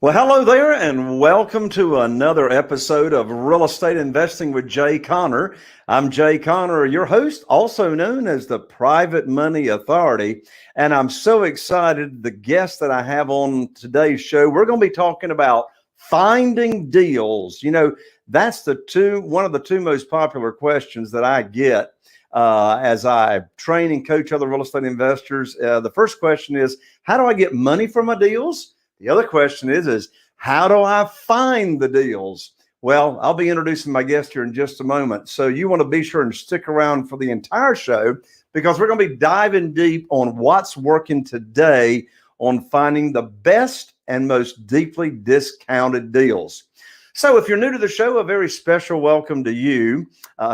Well, hello there, and welcome to another episode of Real Estate Investing with Jay Conner. I'm Jay Conner, your host, also known as the Private Money Authority, and I'm so excited. The guest that I have on today's show, we're going to be talking about finding deals. That's one of the two most popular questions that I get as I train and coach other real estate investors. The first question is, how do I get money for my deals? The other question is how do I find the deals? Well, I'll be introducing my guest here in just a moment. So you want to be sure and stick around for the entire show, because we're going to be diving deep on what's working today on finding the best and most deeply discounted deals. So if you're new to the show, a very special welcome to you.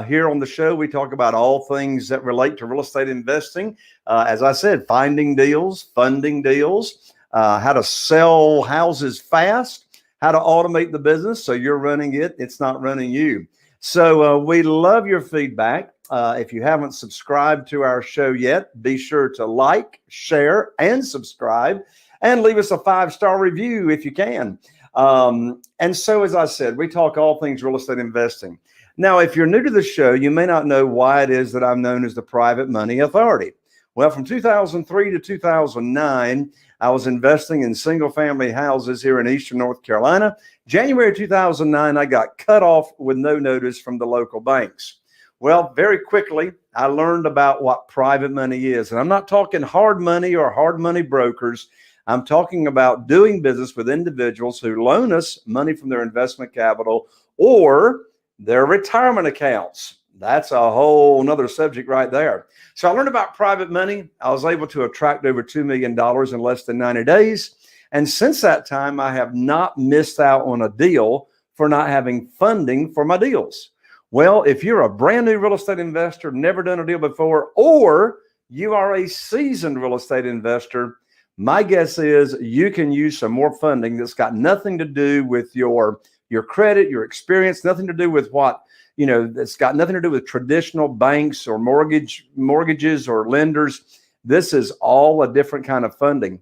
Here on the show, we talk about all things that relate to real estate investing. As I said, finding deals, funding deals, how to sell houses fast, how to automate the business so you're running it, it's not running you. So we love your feedback. If you haven't subscribed to our show yet, be sure to like, share, and subscribe, and leave us a 5-star review if you can. And so, as I said, we talk all things real estate investing. Now, if you're new to the show, you may not know why it is that I'm known as the Private Money Authority. Well, from 2003 to 2009, I was investing in single-family houses here in Eastern North Carolina. January 2009, I got cut off with no notice from the local banks. Well, very quickly, I learned about what private money is. And I'm not talking hard money or hard money brokers. I'm talking about doing business with individuals who loan us money from their investment capital or their retirement accounts. That's a whole nother subject right there. So I learned about private money. I was able to attract over $2 million in less than 90 days. And since that time, I have not missed out on a deal for not having funding for my deals. Well, if you're a brand new real estate investor, never done a deal before, or you are a seasoned real estate investor, my guess is you can use some more funding that's got nothing to do with your credit, your experience, nothing to do with it's got nothing to do with traditional banks or mortgages or lenders. This is all a different kind of funding.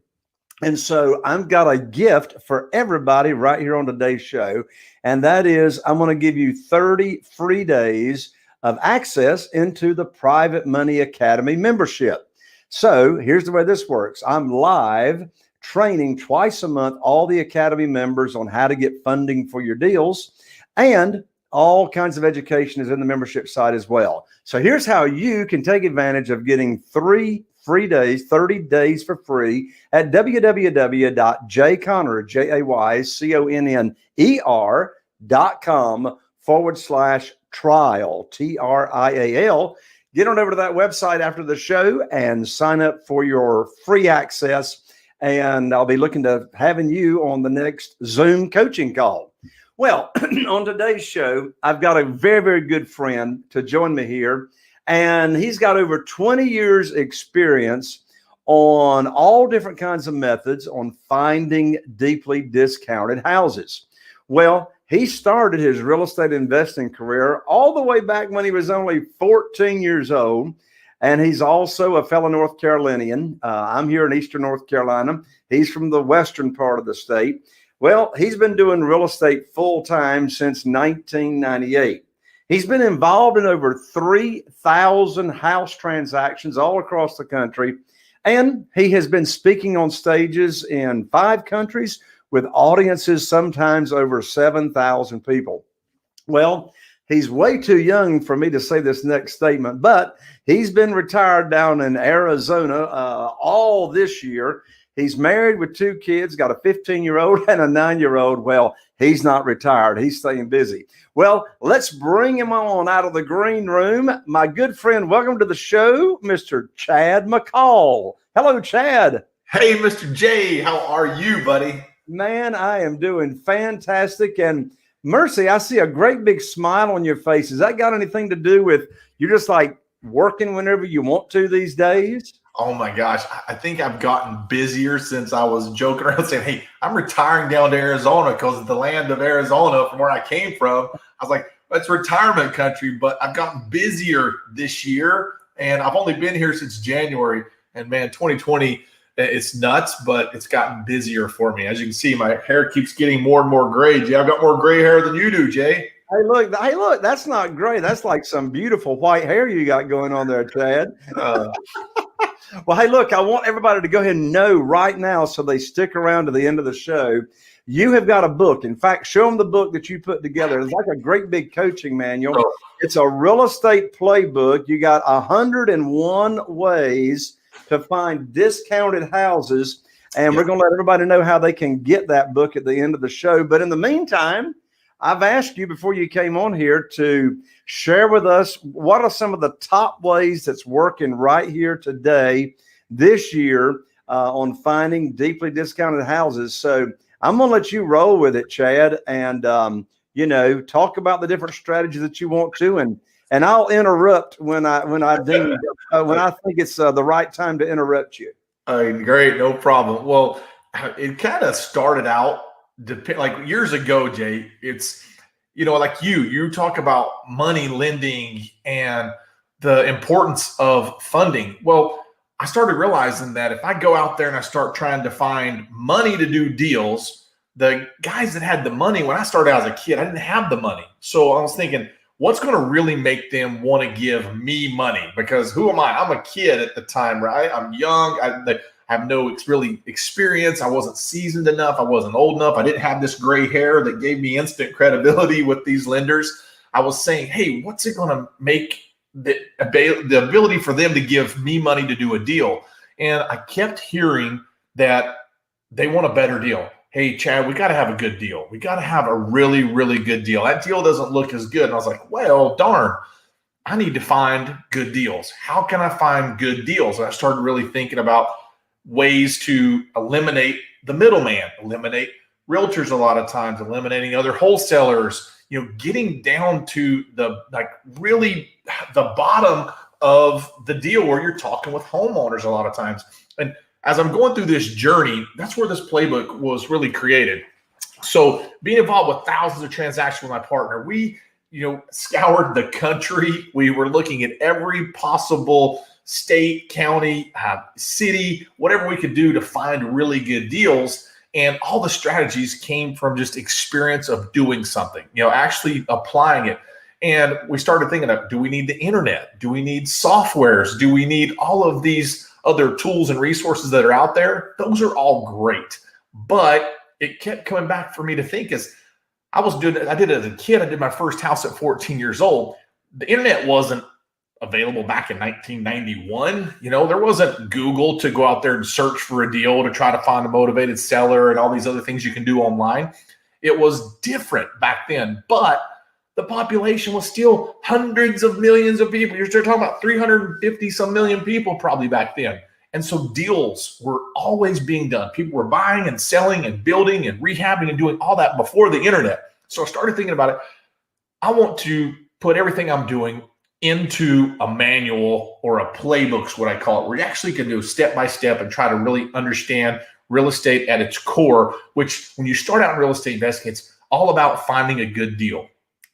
And so I've got a gift for everybody right here on today's show. And that is, I'm going to give you 30 free days of access into the Private Money Academy membership. So here's the way this works. I'm live training twice a month all the Academy members on how to get funding for your deals, and all kinds of education is in the membership site as well. So here's how you can take advantage of getting 3 free days, 30 days for free at www.jayconner.com/trial, TRIAL. Get on over to that website after the show and sign up for your free access. And I'll be looking to having you on the next Zoom coaching call. Well, on today's show, I've got a very, very good friend to join me here. And he's got over 20 years experience on all different kinds of methods on finding deeply discounted houses. Well, he started his real estate investing career all the way back when he was only 14 years old. And he's also a fellow North Carolinian. I'm here in Eastern North Carolina. He's from the western part of the state. Well, he's been doing real estate full time since 1998. He's been involved in over 3,000 house transactions all across the country. And he has been speaking on stages in 5 countries with audiences sometimes over 7,000 people. Well, he's way too young for me to say this next statement, but he's been retired down in Arizona all this year. He's married with 2 kids, got a 15-year-old and a 9-year-old. Well, he's not retired. He's staying busy. Well, let's bring him on out of the green room. My good friend, welcome to the show, Mr. Chad McCall. Hello, Chad. Hey, Mr. J, how are you, buddy? Man, I am doing fantastic. And Mercy, I see a great big smile on your face. Has that got anything to do with you're just like working whenever you want to these days? Oh my gosh, I think I've gotten busier since I was joking around saying, hey, I'm retiring down to Arizona because the land of Arizona from where I came from. I was like, that's retirement country, but I've gotten busier this year and I've only been here since January. And man, 2020 It's nuts, but it's gotten busier for me. As you can see, my hair keeps getting more and more gray. Jay, I've got more gray hair than you do, Jay. Hey, look, that's not gray. That's like some beautiful white hair you got going on there, Chad. Well, hey, look, I want everybody to go ahead and know right now so they stick around to the end of the show. You have got a book. In fact, show them the book that you put together. It's like a great big coaching manual. Oh. It's a real estate playbook. You got 101 ways to find discounted houses. And we're going to let everybody know how they can get that book at the end of the show. But in the meantime, I've asked you before you came on here to share with us what are some of the top ways that's working right here today, this year, on finding deeply discounted houses. So I'm going to let you roll with it, Chad, and talk about the different strategies that you want to, and I'll interrupt when I think it's the right time to interrupt you. Great, no problem. Well, it kind of started out like years ago, Jay. It's like you talk about money lending and the importance of funding. Well, I started realizing that if I go out there and I start trying to find money to do deals, the guys that had the money, when I started out as a kid, I didn't have the money. So I was thinking, what's going to really make them want to give me money? Because who am I? I'm a kid at the time, right? I'm young. I have no really experience. I wasn't seasoned enough. I wasn't old enough. I didn't have this gray hair that gave me instant credibility with these lenders. I was saying, hey, what's it going to make the ability for them to give me money to do a deal? And I kept hearing that they want a better deal. Hey, Chad, we got to have a good deal. We got to have a really, really good deal. That deal doesn't look as good. And I was like, well, darn, I need to find good deals. How can I find good deals? And I started really thinking about ways to eliminate the middleman, eliminate realtors a lot of times, eliminating other wholesalers, getting down to the bottom of the deal where you're talking with homeowners a lot of times. And as I'm going through this journey, that's where this playbook was really created. So being involved with thousands of transactions with my partner, we, scoured the country. We were looking at every possible state, county, city, whatever we could do to find really good deals. And all the strategies came from just experience of doing something, actually applying it. And we started thinking of, do we need the internet? Do we need softwares? Do we need all of these other tools and resources that are out there? Those are all great. But it kept coming back for me to think as I did it as a kid. I did my first house at 14 years old. The internet wasn't available back in 1991. There wasn't Google to go out there and search for a deal to try to find a motivated seller and all these other things you can do online. It was different back then, but the population was still hundreds of millions of people. You're still talking about 350 some million people probably back then. And so deals were always being done. People were buying and selling and building and rehabbing and doing all that before the internet. So I started thinking about it. I want to put everything I'm doing into a manual or a playbook is what I call it, where you actually can do step by step and try to really understand real estate at its core, which when you start out in real estate investing, it's all about finding a good deal.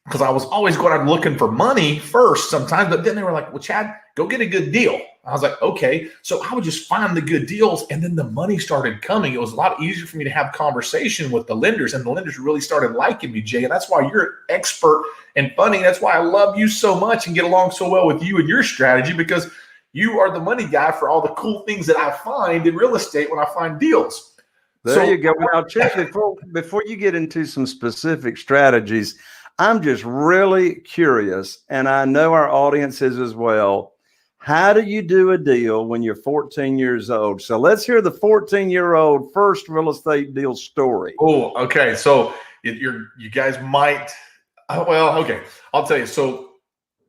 Because I was always going out looking for money first sometimes, but then they were like, well, Chad, go get a good deal. I was like, okay. So I would just find the good deals, and then the money started coming. It was a lot easier for me to have conversation with the lenders, and the lenders really started liking me, Jay. And that's why you're an expert in funding. That's why I love you so much and get along so well with you and your strategy, because you are the money guy for all the cool things that I find in real estate when I find deals. There you go. Now, Chad, before you get into some specific strategies, I'm just really curious, and I know our audience is as well. How do you do a deal when you're 14 years old? So let's hear the 14-year-old first real estate deal story. Oh, okay. So you guys might, okay. I'll tell you. So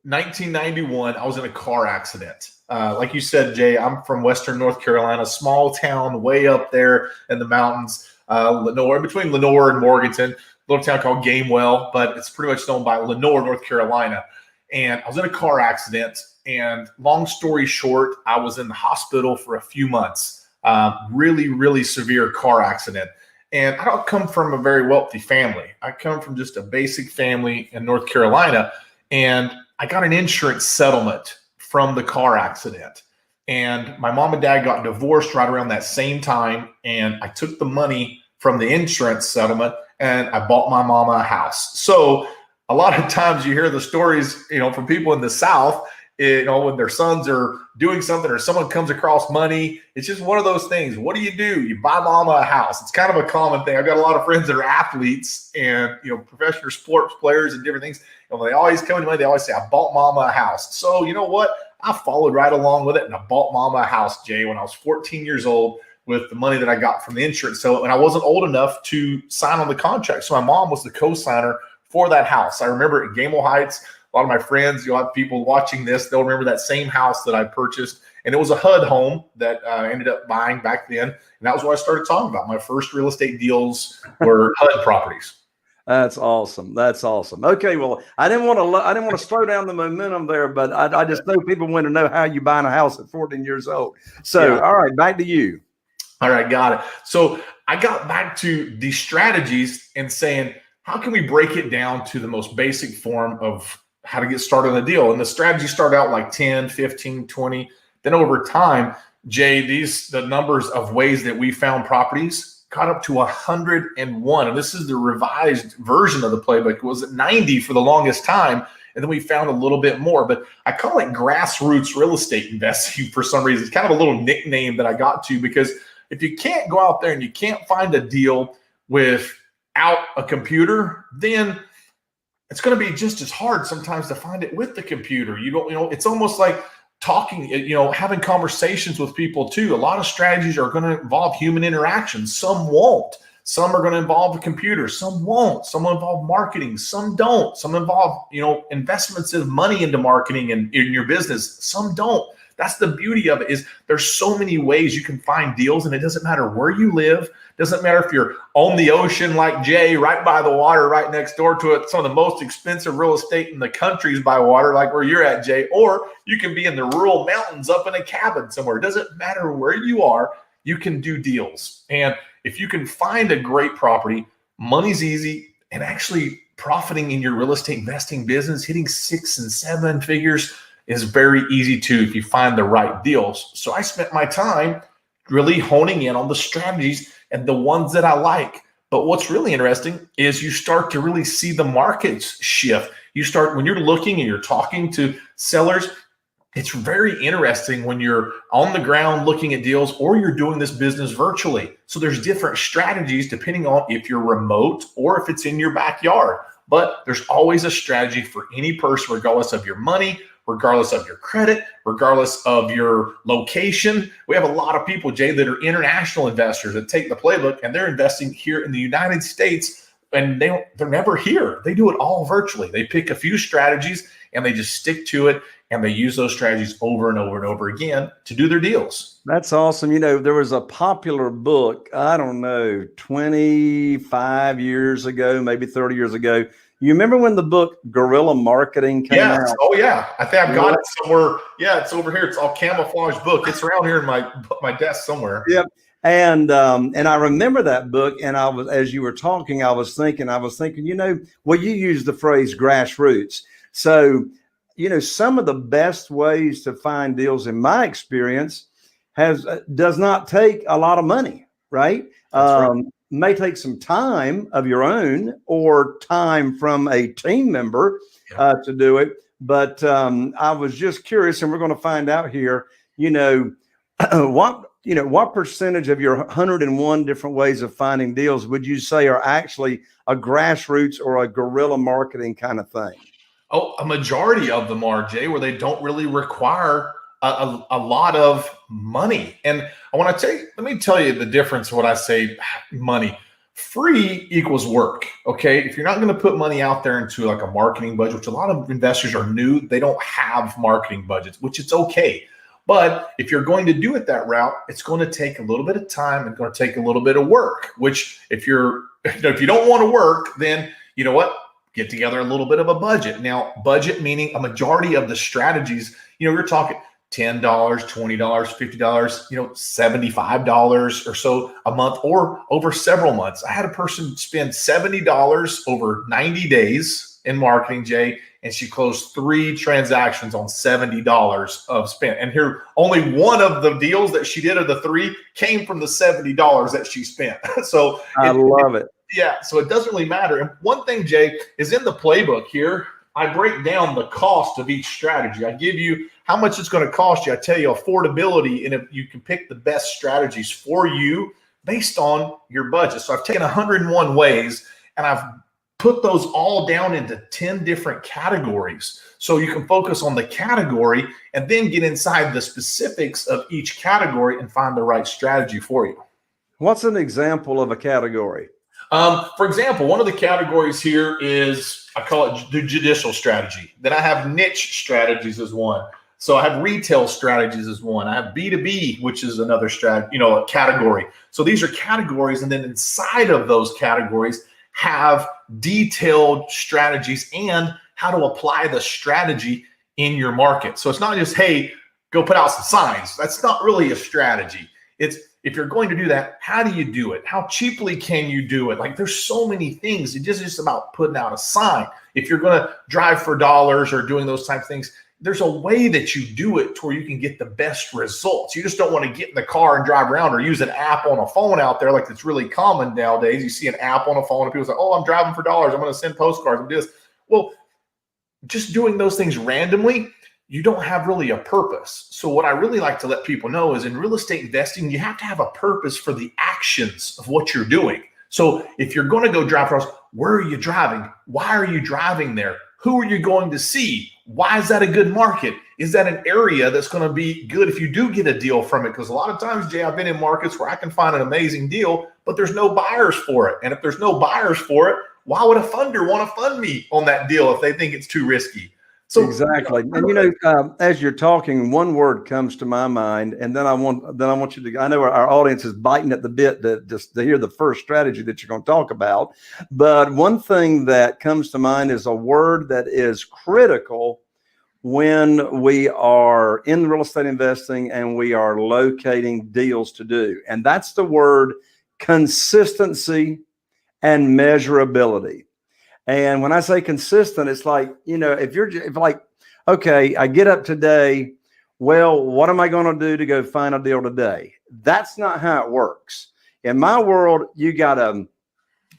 1991, I was in a car accident. Like you said, Jay, I'm from Western North Carolina, small town way up there in the mountains, Lenoir, between Lenoir and Morganton. Little town called Gamewell, but it's pretty much known by Lenoir, North Carolina. And I was in a car accident, and long story short, I was in the hospital for a few months. Really, really severe car accident. And I don't come from a very wealthy family. I come from just a basic family in North Carolina, and I got an insurance settlement from the car accident. And my mom and dad got divorced right around that same time. And I took the money from the insurance settlement and I bought my mama a house. So a lot of times you hear the stories, from people in the South, when their sons are doing something or someone comes across money. It's just one of those things. What do? You buy mama a house. It's kind of a common thing. I've got a lot of friends that are athletes and, professional sports players and different things. And when they always come to money, they always say, I bought mama a house. So you know what? I followed right along with it. And I bought mama a house, Jay, when I was 14 years old with the money that I got from the insurance. So, and I wasn't old enough to sign on the contract. So my mom was the co-signer for that house. I remember at Gamble Heights, a lot of my friends, you'll have people watching this, they'll remember that same house that I purchased. And it was a HUD home that I ended up buying back then. And that was what I started talking about. My first real estate deals were HUD properties. That's awesome. That's awesome. Okay, well, I didn't want to slow down the momentum there, but I just know people want to know how you buying a house at 14 years old. So, yeah. All right, back to you. All right, got it. So I got back to the strategies and saying, how can we break it down to the most basic form of how to get started on a deal? And the strategy started out like 10, 15, 20. Then over time, Jay, the numbers of ways that we found properties got up to 101. And this is the revised version of the playbook. It was at 90 for the longest time. And then we found a little bit more. But I call it grassroots real estate investing for some reason. It's kind of a little nickname that I got to, because if you can't go out there and you can't find a deal without a computer, then it's going to be just as hard sometimes to find it with the computer. It's almost like talking, having conversations with people too. A lot of strategies are going to involve human interaction. Some won't. Some are going to involve a computer. Some won't. Some will involve marketing. Some don't. Some involve, investments of money into marketing and in your business. Some don't. That's the beauty of it, is there's so many ways you can find deals, and it doesn't matter where you live. Doesn't matter if you're on the ocean like Jay, right by the water, right next door to it. Some of the most expensive real estate in the country is by water, like where you're at, Jay. Or you can be in the rural mountains up in a cabin somewhere. It doesn't matter where you are, you can do deals. And if you can find a great property, money's easy, and actually profiting in your real estate investing business, hitting 6 and 7 figures is very easy too if you find the right deals. So I spent my time really honing in on the strategies and the ones that I like. But what's really interesting is you start to really see the markets shift. When you're looking and you're talking to sellers, it's very interesting when you're on the ground looking at deals or you're doing this business virtually. So there's different strategies depending on if you're remote or if it's in your backyard. But there's always a strategy for any person, regardless of your money, regardless of your credit, regardless of your location. We have a lot of people, Jay, that are international investors that take the playbook and they're investing here in the United States, and they're never here. They do it all virtually. They pick a few strategies and they just stick to it, and they use those strategies over and over and over again to do their deals. That's awesome. There was a popular book, I don't know, 25 years ago, maybe 30 years ago. You remember when the book Guerrilla Marketing came out? Oh, yeah. I think I've got it somewhere. Yeah, it's over here. It's all camouflage book. It's around here in my desk somewhere. Yep. And I remember that book. And I was, as you were talking, I was thinking, well, you used the phrase grassroots. So, some of the best ways to find deals, in my experience, does not take a lot of money, right? That's right. May take some time of your own or time from a team member to do it. But I was just curious, and we're going to find out here, what percentage of your 101 different ways of finding deals would you say are actually a grassroots or a guerrilla marketing kind of thing? Oh, a majority of them are, Jay, where they don't really require a lot of money. And let me tell you the difference when I say money. Free equals work. Okay. If you're not going to put money out there into like a marketing budget, which a lot of investors are new, they don't have marketing budgets, which it's okay. But if you're going to do it that route, it's going to take a little bit of time and going to take a little bit of work, which if you don't want to work, then you know what? Get together a little bit of a budget. Now, budget meaning a majority of the strategies, you're talking $10, $20, $50, $75 or so a month or over several months. I had a person spend $70 over 90 days in marketing, Jay, and she closed 3 transactions on $70 of spent. And here, only one of the deals that she did of the 3 came from the $70 that she spent. So I love it. Yeah, so it doesn't really matter. And one thing, Jay, is in the playbook here, I break down the cost of each strategy. I give you how much it's going to cost you. I tell you affordability, and if you can pick the best strategies for you based on your budget. So I've taken 101 ways, and I've put those all down into 10 different categories. So you can focus on the category and then get inside the specifics of each category and find the right strategy for you. What's an example of a category? For example, one of the categories here is, I call it the judicial strategy. Then I have niche strategies as one. So I have retail strategies as one. I have B2B, which is another strategy, a category. So these are categories. And then inside of those categories have detailed strategies and how to apply the strategy in your market. So it's not just, hey, go put out some signs. That's not really a strategy. It's, if you're going to do that, how do you do it? How cheaply can you do it? Like, there's so many things. It's just about putting out a sign. If you're going to drive for dollars or doing those types of things, there's a way that you do it to where you can get the best results. You just don't want to get in the car and drive around or use an app on a phone out there like it's really common nowadays. You see an app on a phone and people say, oh, I'm driving for dollars. I'm going to send postcards and do this. Well, just doing those things randomly, you don't have really a purpose. So what I really like to let people know is in real estate investing, you have to have a purpose for the actions of what you're doing. So if you're going to go drive for us, where are you driving? Why are you driving there? Who are you going to see? Why is that a good market? Is that an area that's going to be good if you do get a deal from it? Because a lot of times, Jay, I've been in markets where I can find an amazing deal, but there's no buyers for it. And if there's no buyers for it, why would a funder want to fund me on that deal if they think it's too risky? So exactly. And as you're talking, one word comes to my mind, and then I want you to, I know our audience is biting at the bit to hear the first strategy that you're going to talk about. But one thing that comes to mind is a word that is critical when we are in real estate investing and we are locating deals to do. And that's the word consistency and measurability. And when I say consistent, it's like, if like, okay, I get up today, well, what am I going to do to go find a deal today? That's not how it works. In my world, you got to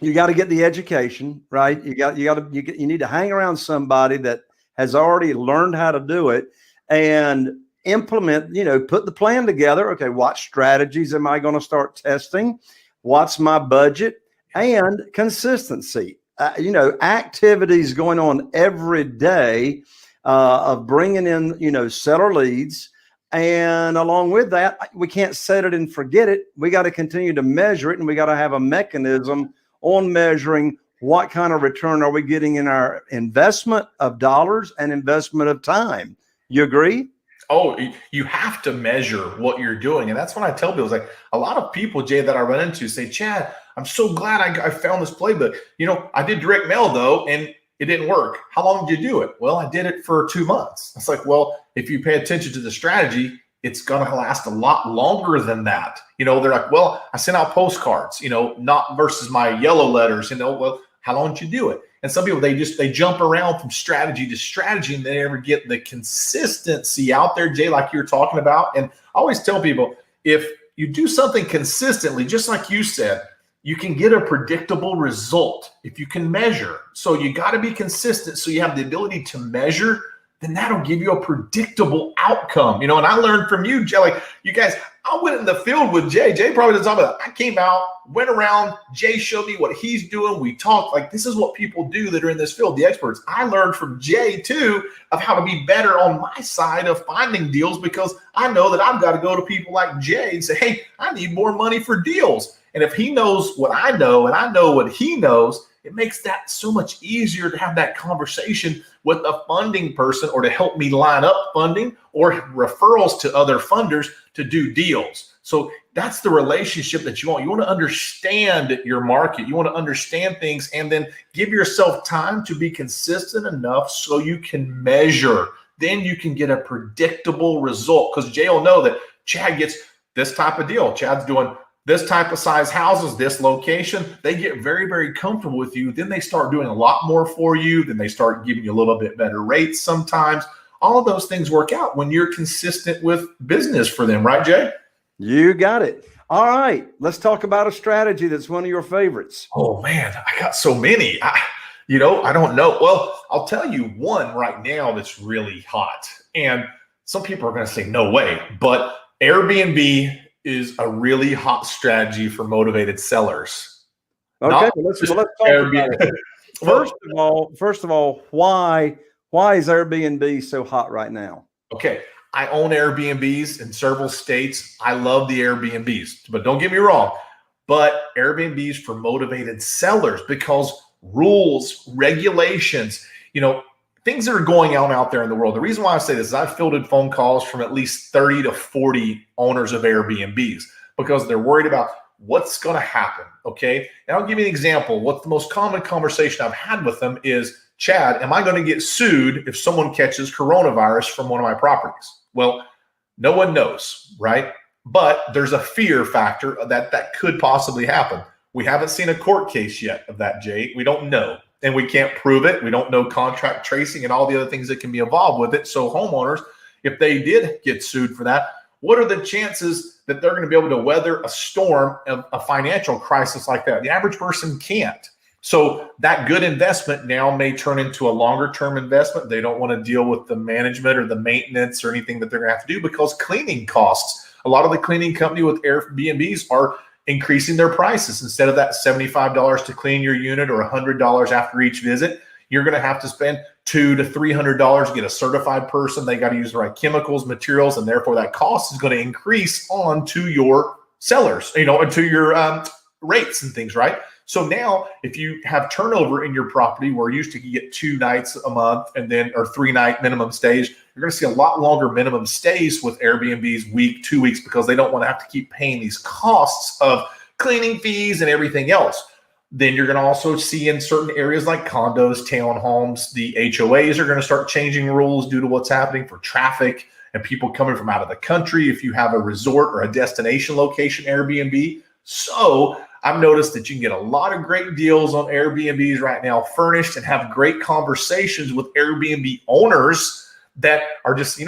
get the education, right? You need to hang around somebody that has already learned how to do it and implement, put the plan together. Okay, what strategies am I going to start testing? What's my budget? And consistency. Activities going on every day of bringing in, seller leads. And along with that, we can't set it and forget it. We got to continue to measure it, and we got to have a mechanism on measuring what kind of return are we getting in our investment of dollars and investment of time. You agree? Oh, you have to measure what you're doing. And that's when I tell people, it's like a lot of people, Jay, that I run into say, Chad, I'm so glad I found this playbook. I did direct mail though, and it didn't work. How long did you do it? Well, I did it for 2 months. It's like, well, if you pay attention to the strategy, it's going to last a lot longer than that. They're like, well, I sent out postcards, not versus my yellow letters, well, how long did you do it? And some people, they jump around from strategy to strategy and they never get the consistency out there, Jay, like you're talking about. And I always tell people, if you do something consistently, just like you said, you can get a predictable result if you can measure. So you got to be consistent. So you have the ability to measure, then that'll give you a predictable outcome. And I learned from you, Jay, like you guys, I went in the field with Jay. Jay probably doesn't talk about that. I came out, went around, Jay showed me what he's doing. We talked, like this is what people do that are in this field, the experts. I learned from Jay too of how to be better on my side of finding deals, because I know that I've got to go to people like Jay and say, hey, I need more money for deals. And if he knows what I know and I know what he knows, it makes that so much easier to have that conversation with a funding person, or to help me line up funding or referrals to other funders to do deals. So that's the relationship that you want. You want to understand your market. You want to understand things, and then give yourself time to be consistent enough so you can measure. Then you can get a predictable result, because Jay will know that Chad gets this type of deal. Chad's doing this type of size houses, this location, they get very, very comfortable with you. Then they start doing a lot more for you. Then they start giving you a little bit better rates sometimes. All of those things work out when you're consistent with business for them, right, Jay? You got it. All right, let's talk about a strategy that's one of your favorites. Oh man, I got so many. I don't know. Well, I'll tell you one right now that's really hot. And some people are going to say, no way. But Airbnb is a really hot strategy for motivated sellers. Okay, let's talk about it. First of all, why is Airbnb so hot right now? Okay, I own Airbnbs in several states. I love the Airbnbs, but don't get me wrong. But Airbnbs for motivated sellers, because rules, regulations, things that are going on out there in the world. The reason why I say this is I've fielded phone calls from at least 30 to 40 owners of Airbnbs because they're worried about what's going to happen. Okay. And I'll give you an example. What's the most common conversation I've had with them is, Chad, am I going to get sued if someone catches coronavirus from one of my properties? Well, no one knows, right? But there's a fear factor that could possibly happen. We haven't seen a court case yet of that, Jay. We don't know. And we can't prove it. We don't know contract tracing and all the other things that can be involved with it. So homeowners, if they did get sued for that, what are the chances that they're going to be able to weather a storm of a financial crisis like that? The average person can't. So that good investment now may turn into a longer term investment. They don't want to deal with the management or the maintenance or anything that they're going to have to do because cleaning costs. A lot of the cleaning company with Airbnbs are increasing their prices. Instead of that $75 to clean your unit or $100 after each visit, you're going to have to spend $200 to $300 to get a certified person. They got to use the right chemicals, materials, and therefore that cost is going to increase on to your sellers, and to your rates and things, right? So now if you have turnover in your property where you used to get 2 nights a month or 3-night minimum stays, you're going to see a lot longer minimum stays with Airbnbs, week, 2 weeks, because they don't want to have to keep paying these costs of cleaning fees and everything else. Then you're going to also see in certain areas like condos, townhomes, the HOAs are going to start changing rules due to what's happening for traffic and people coming from out of the country if you have a resort or a destination location Airbnb. So I've noticed that you can get a lot of great deals on Airbnbs right now, furnished, and have great conversations with Airbnb owners that are just,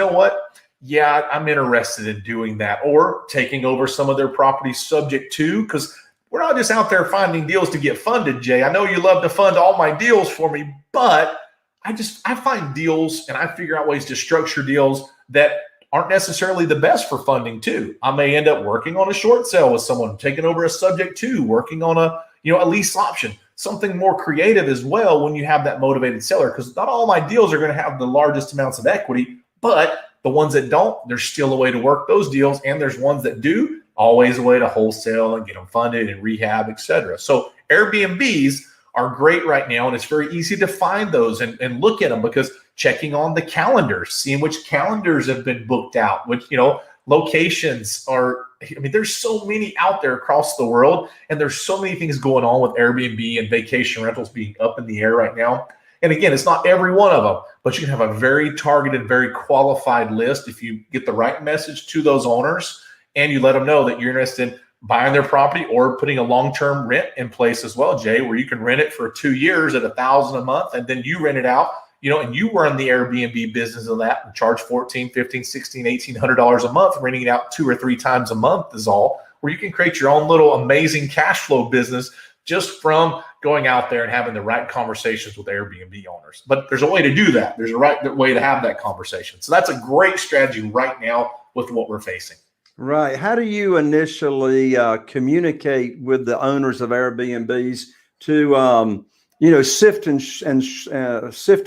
yeah, I'm interested in doing that, or taking over some of their properties subject to, because we're not just out there finding deals to get funded, Jay. I know you love to fund all my deals for me, but I find deals and I figure out ways to structure deals that aren't necessarily the best for funding too. I may end up working on a short sale with someone, taking over a subject to, working on a lease option, something more creative as well when you have that motivated seller, because not all my deals are going to have the largest amounts of equity, but the ones that don't, there's still a way to work those deals. And there's ones that do, always a way to wholesale and get them funded and rehab, et cetera. So Airbnbs are great right now. And it's very easy to find those and look at them, because checking on the calendars, seeing which calendars have been booked out, which, locations are, there's so many out there across the world. And there's so many things going on with Airbnb and vacation rentals being up in the air right now. And again, it's not every one of them, but you can have a very targeted, very qualified list if you get the right message to those owners and you let them know that you're interested in buying their property or putting a long-term rent in place as well, Jay, where you can rent it for 2 years at $1,000 a month, and then you rent it out, and you run the Airbnb business of that and charge $1,400, $1,500, $1,600, $1,800 a month, renting it out 2 or 3 times a month is all, where you can create your own little amazing cash flow business just from going out there and having the right conversations with Airbnb owners. But there's a way to do that. There's a right way to have that conversation. So that's a great strategy right now with what we're facing. Right. How do you initially communicate with the owners of Airbnbs to, sift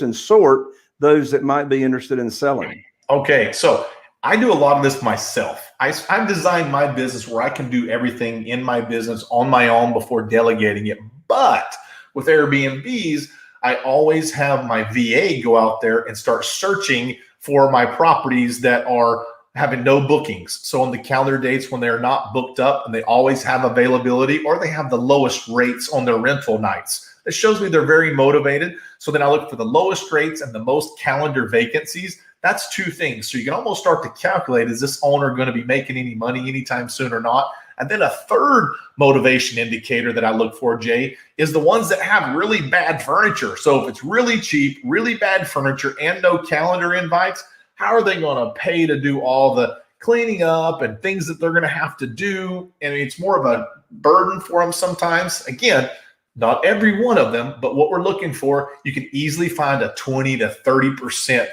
and sort those that might be interested in selling? Okay. So I do a lot of this myself. I've designed my business where I can do everything in my business on my own before delegating it. But with Airbnbs, I always have my VA go out there and start searching for my properties that are having no bookings. So on the calendar dates when they're not booked up and they always have availability, or they have the lowest rates on their rental nights. It shows me they're very motivated. So then I look for the lowest rates and the most calendar vacancies. That's two things. So you can almost start to calculate, is this owner going to be making any money anytime soon or not? And then a third motivation indicator that I look for, Jay, is the ones that have really bad furniture. So if it's really cheap, really bad furniture, and no calendar invites, how are they going to pay to do all the cleaning up and things that they're going to have to do? And it's more of a burden for them sometimes. Again, not every one of them, but what we're looking for, you can easily find a 20 to 30%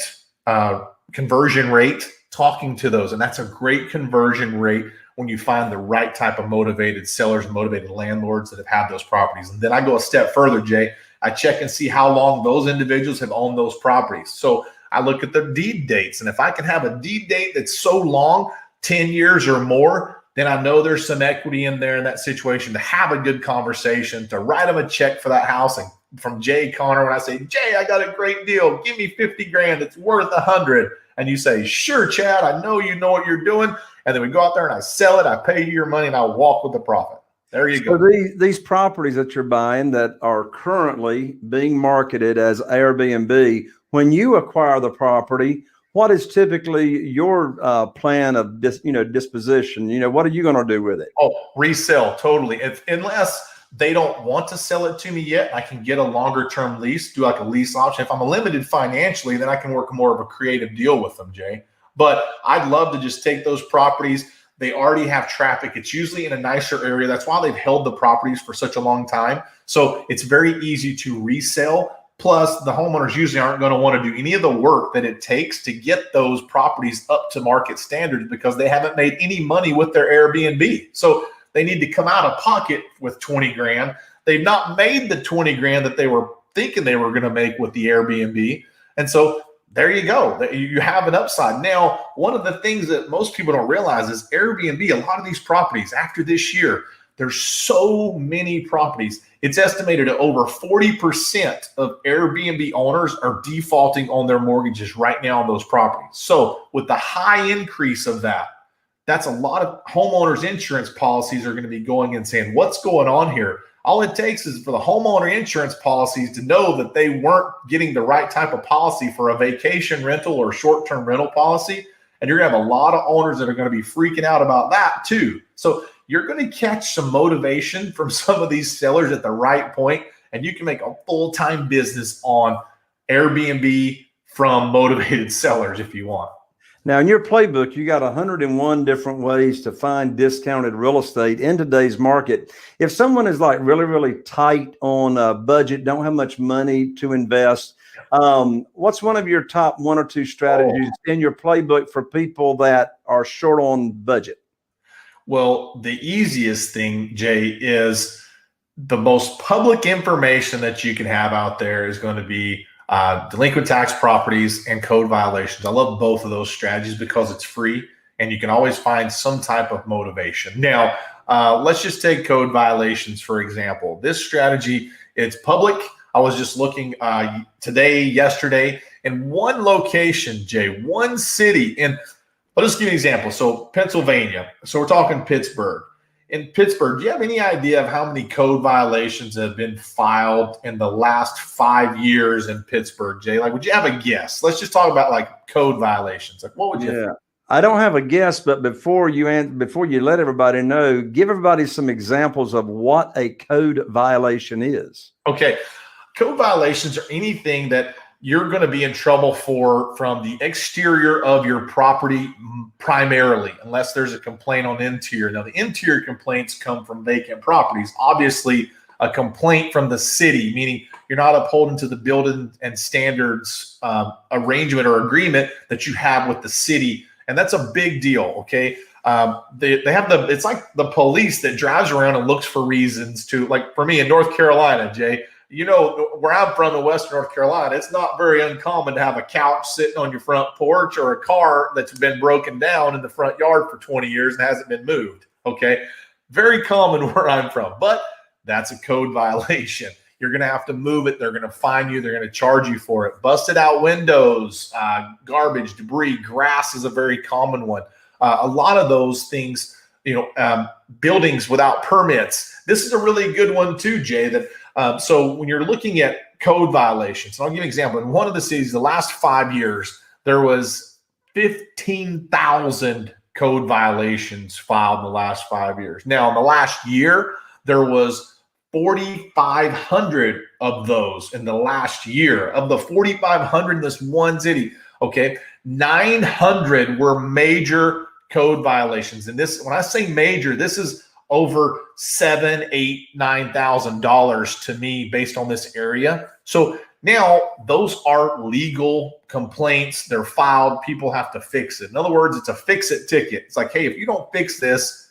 conversion rate talking to those. And that's a great conversion rate when you find the right type of motivated sellers, motivated landlords that have had those properties. And then I go a step further, Jay. I check and see how long those individuals have owned those properties. So I look at the deed dates. And if I can have a deed date that's so long, 10 years or more, then I know there's some equity in there in that situation to have a good conversation, to write them a check for that house. And from Jay Connor, when I say, Jay, I got a great deal, give me 50 grand, it's worth 100. And you say, sure, Chad, I know you know what you're doing. And then we go out there and I sell it, I pay you your money, and I walk with the profit. There you go. So these properties that you're buying that are currently being marketed as Airbnb, when you acquire the property, what is typically your plan of disposition? What are you going to do with it? Oh, resell, totally. Unless they don't want to sell it to me yet, I can get a longer term lease, do like a lease option. If I'm limited financially, then I can work more of a creative deal with them, Jay. But I'd love to just take those properties. They already have traffic. It's usually in a nicer area. That's why they've held the properties for such a long time. So it's very easy to resell. Plus, the homeowners usually aren't going to want to do any of the work that it takes to get those properties up to market standards because they haven't made any money with their Airbnb. So they need to come out of pocket with 20 grand. They've not made the 20 grand that they were thinking they were going to make with the Airbnb. And so there you go. You have an upside. Now, one of the things that most people don't realize is Airbnb, a lot of these properties after this year, there's so many properties. It's estimated that over 40% of Airbnb owners are defaulting on their mortgages right now on those properties. So with the high increase of that, that's a lot of homeowners insurance policies are going to be going and saying, what's going on here? All it takes is for the homeowner insurance policies to know that they weren't getting the right type of policy for a vacation rental or short-term rental policy. And you're going to have a lot of owners that are going to be freaking out about that too. So you're going to catch some motivation from some of these sellers at the right point, and you can make a full-time business on Airbnb from motivated sellers if you want. Now, in your playbook, you got 101 different ways to find discounted real estate in today's market. If someone is like really, really tight on a budget, don't have much money to invest, what's one of your top one or two strategies in your playbook for people that are short on budget? Well, the easiest thing, Jay, is the most public information that you can have out there is going to be delinquent tax properties and code violations. I love both of those strategies because it's free and you can always find some type of motivation. Now, let's just take code violations, for example. This strategy, it's public. I was just looking yesterday, in one location, Jay, one city, and I'll just give you an example. So Pennsylvania. So we're talking Pittsburgh. In Pittsburgh, do you have any idea of how many code violations have been filed in the last 5 years in Pittsburgh, Jay? Like, would you have a guess? Let's just talk about like code violations. Like, what would you think? I don't have a guess, but before you let everybody know, give everybody some examples of what a code violation is. Okay. Code violations are anything that you're going to be in trouble for from the exterior of your property primarily, unless there's a complaint on the interior. Now, the interior complaints come from vacant properties. Obviously, a complaint from the city, meaning you're not upholding to the building and standards arrangement or agreement that you have with the city. And that's a big deal, okay? They have it's like the police that drives around and looks for reasons to, like for me in North Carolina, Jay, you know, where I'm from in Western North Carolina, it's not very uncommon to have a couch sitting on your front porch or a car that's been broken down in the front yard for 20 years and hasn't been moved. Okay. Very common where I'm from, but that's a code violation. You're going to have to move it. They're going to fine you. They're going to charge you for it. Busted out windows, garbage, debris, grass is a very common one. A lot of those things, buildings without permits. This is a really good one too, Jay, that so when you're looking at code violations, and I'll give you an example. In one of the cities, the last 5 years, there was 15,000 code violations filed in the last 5 years. Now, in the last year, there was 4,500 of those in the last year. Of the 4,500 in this one city, okay, 900 were major code violations. And this, when I say major, this is over $7,000, $8,000, $9,000 to me based on this area. So now those are legal complaints. They're filed. People have to fix it. In other words, it's a fix-it ticket. It's like, hey, if you don't fix this,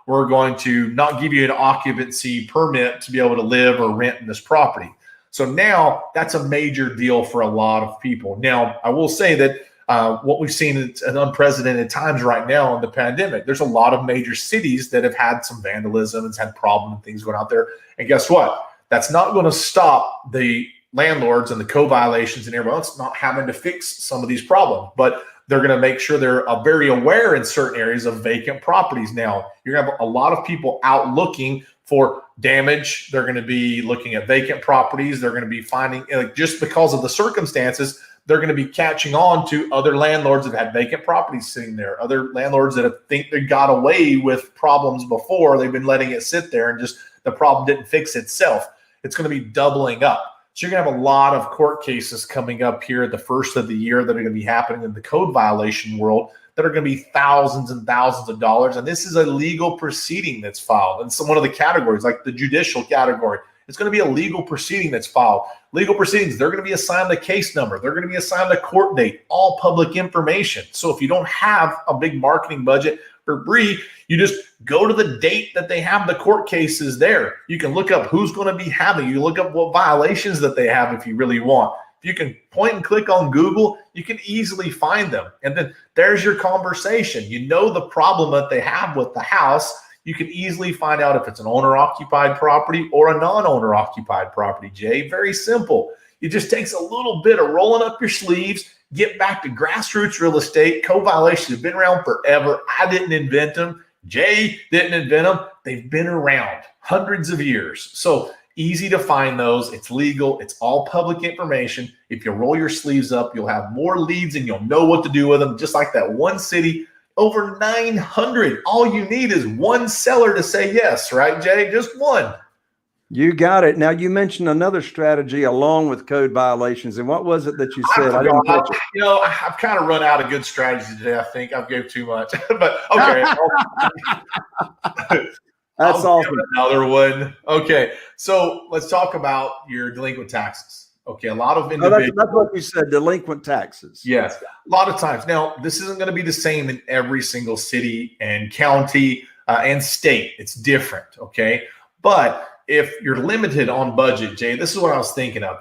we're going to not give you an occupancy permit to be able to live or rent in this property. So now that's a major deal for a lot of people. Now, I will say that what we've seen at unprecedented times right now in the pandemic, there's a lot of major cities that have had some vandalism and had problem and things going out there. And guess what? That's not going to stop the landlords and the co-violations and everyone else not having to fix some of these problems. But they're going to make sure they're very aware in certain areas of vacant properties. Now, you're going to have a lot of people out looking for damage. They're going to be looking at vacant properties. They're going to be finding, just because of the circumstances, they're going to be catching on to other landlords that had vacant properties sitting there, other landlords that think they got away with problems before. They've been letting it sit there and just the problem didn't fix itself. It's going to be doubling up. So you're going to have a lot of court cases coming up here at the first of the year that are going to be happening in the code violation world that are going to be thousands and thousands of dollars. And this is a legal proceeding that's filed. And so one of the categories, like the judicial category, it's going to be a legal proceeding that's filed. Legal proceedings, they're going to be assigned a case number. They're going to be assigned a court date, all public information. So if you don't have a big marketing budget for Bree, you just go to the date that they have the court cases there. You can look up who's going to be having. You look up what violations that they have if you really want. If you can point and click on Google, you can easily find them. And then there's your conversation. You know the problem that they have with the house. You can easily find out if it's an owner-occupied property or a non-owner-occupied property, Jay. Very simple. It just takes a little bit of rolling up your sleeves, get back to grassroots real estate. Co-violations have been around forever. I didn't invent them. Jay didn't invent them. They've been around hundreds of years. So easy to find those. It's legal. It's all public information. If you roll your sleeves up, you'll have more leads and you'll know what to do with them. Just like that one city, over 900. All you need is one seller to say yes, right, Jay? Just one. You got it. Now, you mentioned another strategy along with code violations. And what was it that you said? I didn't catch it. I've kind of run out of good strategies today. I think I've gave too much. But okay. That's awesome. Another one. Okay. So let's talk about your delinquent taxes. Okay, a lot of individuals. That's what you said, delinquent taxes. Yes, a lot of times. Now, this isn't going to be the same in every single city and county and state. It's different, okay? But if you're limited on budget, Jay, this is what I was thinking of.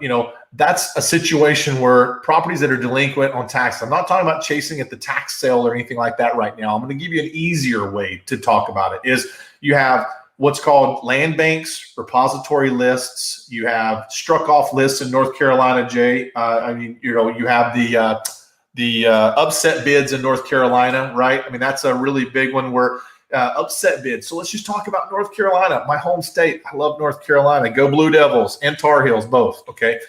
That's a situation where properties that are delinquent on tax, I'm not talking about chasing at the tax sale or anything like that right now. I'm going to give you an easier way to talk about it. Is you have what's called land banks, repository lists. You have struck off lists in North Carolina, Jay. You have the upset bids in North Carolina, right? I mean, that's a really big one where upset bids. So let's just talk about North Carolina, my home state. I love North Carolina. Go Blue Devils and Tar Heels, both, okay?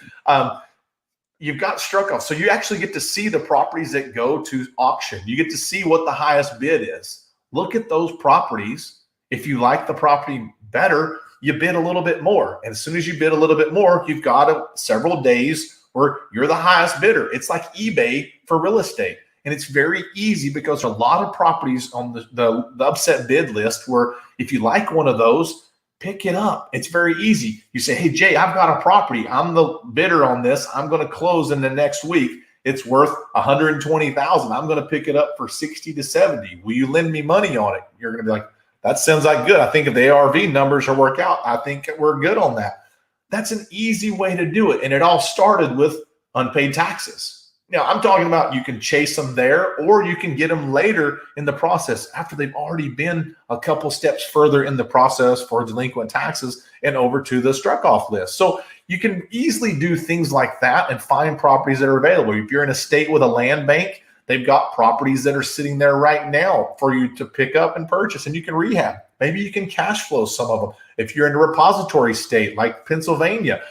You've got struck off. So you actually get to see the properties that go to auction. You get to see what the highest bid is. Look at those properties. If you like the property better, you bid a little bit more. And as soon as you bid a little bit more, you've got several days where you're the highest bidder. It's like eBay for real estate. And it's very easy because there are a lot of properties on the upset bid list where if you like one of those, pick it up. It's very easy. You say, hey, Jay, I've got a property. I'm the bidder on this. I'm going to close in the next week. It's worth $120,000. I'm going to pick it up for 60 to 70. Will you lend me money on it? You're going to be like, that sounds like good. I think if the ARV numbers will work out, I think we're good on that. That's an easy way to do it. And it all started with unpaid taxes. Now, I'm talking about you can chase them there or you can get them later in the process after they've already been a couple steps further in the process for delinquent taxes and over to the struck off list. So you can easily do things like that and find properties that are available. If you're in a state with a land bank, they've got properties that are sitting there right now for you to pick up and purchase, and you can rehab. Maybe you can cash flow some of them. If you're in a repository state like Pennsylvania,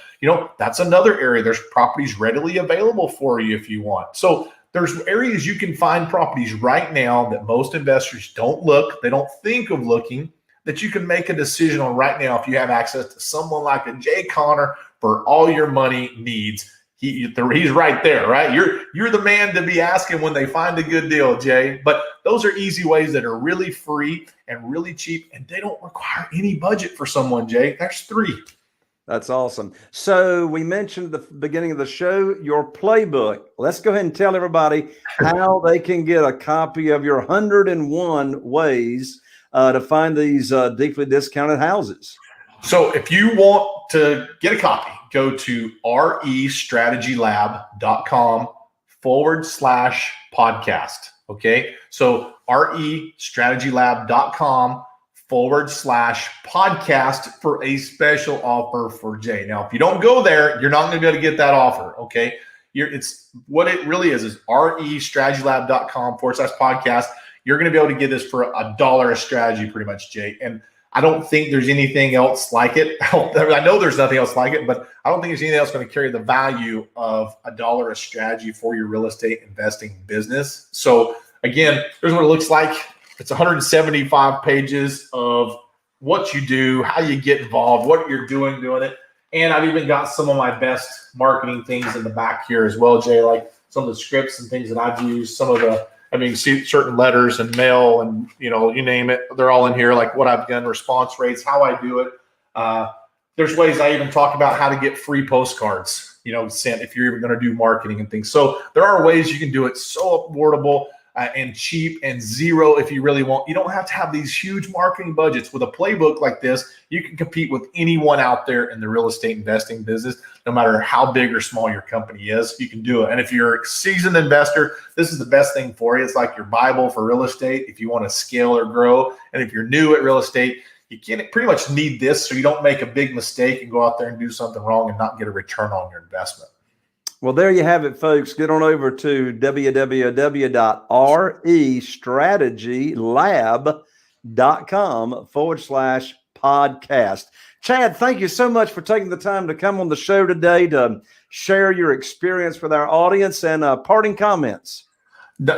that's another area. There's properties readily available for you if you want. So there's areas you can find properties right now that most investors don't look, they don't think of looking, that you can make a decision on right now if you have access to someone like a Jay Connor for all your money needs. He's right there, right? You're the man to be asking when they find a good deal, Jay. But those are easy ways that are really free and really cheap, and they don't require any budget for someone, Jay. There's 3. That's awesome. So we mentioned at the beginning of the show, your playbook. Let's go ahead and tell everybody how they can get a copy of your 101 ways to find these deeply discounted houses. So if you want to get a copy, go to restrategylab.com/podcast. Okay. So restrategylab.com/podcast for a special offer for Jay. Now, if you don't go there, you're not going to be able to get that offer. Okay. It's what it really is restrategylab.com/podcast. You're going to be able to get this for $1 a strategy pretty much, Jay. And I don't think there's anything else like it. I know there's nothing else like it, but I don't think there's anything else going to carry the value of $1 a strategy for your real estate investing business. So again, here's what it looks like. It's 175 pages of what you do, how you get involved, what you're doing it. And I've even got some of my best marketing things in the back here as well, Jay, like some of the scripts and things that I've used, some of the see certain letters and mail and, you name it. They're all in here, like what I've done, response rates, how I do it. There's ways I even talk about how to get free postcards, sent if you're even going to do marketing and things. So there are ways you can do it so affordable and cheap and zero if you really want. You don't have to have these huge marketing budgets. With a playbook like this, you can compete with anyone out there in the real estate investing business, no matter how big or small your company is. You can do it. And if you're a seasoned investor, this is the best thing for you. It's like your Bible for real estate if you want to scale or grow. And if you're new at real estate, you can pretty much need this so you don't make a big mistake and go out there and do something wrong and not get a return on your investment. Well, there you have it, folks. Get on over to www.restrategylab.com/podcast. Chad, thank you so much for taking the time to come on the show today to share your experience with our audience and parting comments.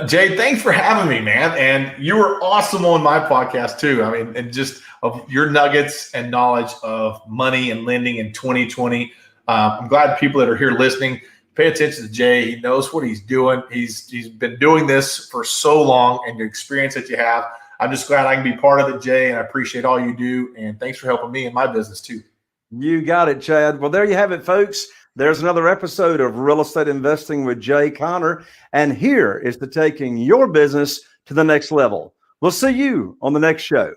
Jay, thanks for having me, man. And you were awesome on my podcast too. And just of your nuggets and knowledge of money and lending in 2020. I'm glad people that are here listening pay attention to Jay. He knows what he's doing. He's been doing this for so long, and the experience that you have. I'm just glad I can be part of it, Jay, and I appreciate all you do. And thanks for helping me in my business too. You got it, Chad. Well, there you have it, folks. There's another episode of Real Estate Investing with Jay Connor. And here is to taking your business to the next level. We'll see you on the next show.